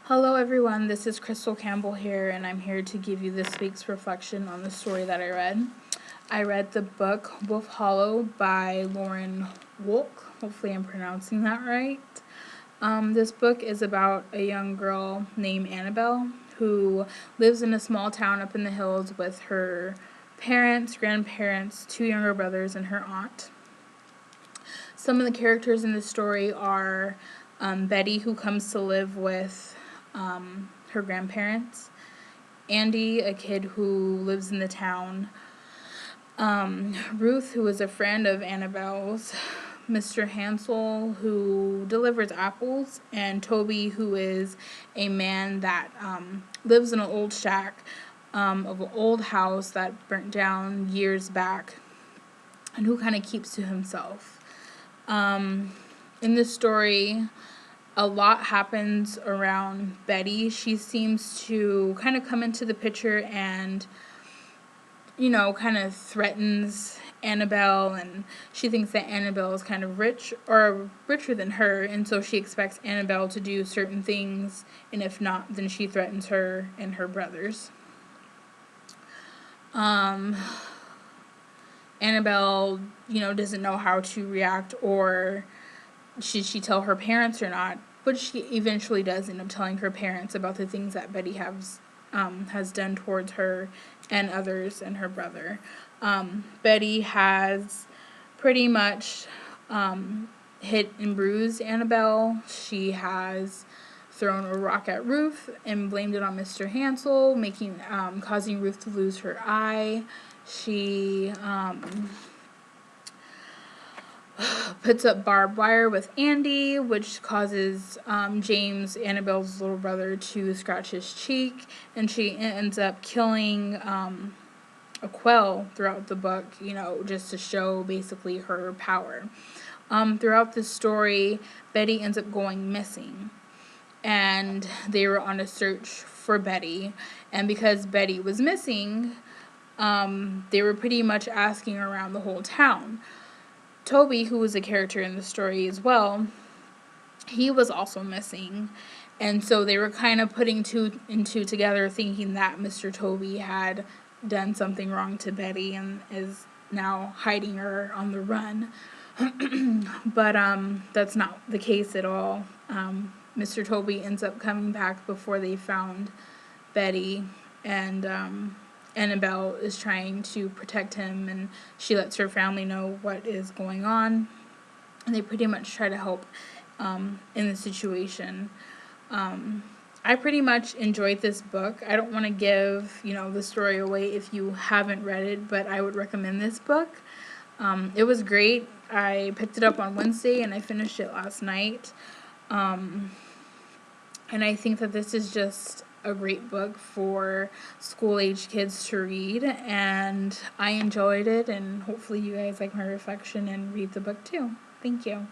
Hello everyone, this is Crystal Campbell here, and I'm here to give you this week's reflection on the story that I read. I read the book Wolf Hollow by Lauren Wolk. Hopefully I'm pronouncing that right. This book is about a young girl named Annabelle who lives in a small town up in the hills with her parents, grandparents, two younger brothers, and her aunt. Some of the characters in the story are Betty, who comes to live with her grandparents, Andy, a kid who lives in the town, Ruth, who is a friend of Annabelle's, Mr. Hansel, who delivers apples, and Toby, who is a man that lives in an old shack of an old house that burnt down years back, and who kind of keeps to himself. In this story, a lot happens around Betty. She seems to kind of come into the picture and, kind of threatens Annabelle, and she thinks that Annabelle is kind of rich or richer than her, and so she expects Annabelle to do certain things, and if not, then she threatens her and her brothers. Annabelle, doesn't know how to react, or should she tell her parents or not, but she eventually does end up telling her parents about the things that Betty has done towards her and others and her brother. Betty has pretty much hit and bruised Annabelle. She has thrown a rock at Ruth and blamed it on Mr. Hansel, causing Ruth to lose her eye. She puts up barbed wire with Andy, which causes James, Annabelle's little brother, to scratch his cheek, and she ends up killing a quail throughout the book, just to show basically her power. Throughout the story, Betty ends up going missing, and they were on a search for Betty, and because Betty was missing, they were pretty much asking around the whole town. Toby, who was a character in the story as well, he was also missing, and so they were kind of putting two and two together, thinking that Mr. Toby had done something wrong to Betty and is now hiding her on the run. But that's not the case at all. Mr. Toby ends up coming back before they found Betty, and Annabelle is trying to protect him, and she lets her family know what is going on, and they pretty much try to help in the situation. I pretty much enjoyed this book. I don't want to give, the story away if you haven't read it, but I would recommend this book. It was great. I picked it up on Wednesday, and I finished it last night. And I think that this is just a great book for school-age kids to read, and I enjoyed it, and hopefully you guys like my reflection and read the book too. Thank you.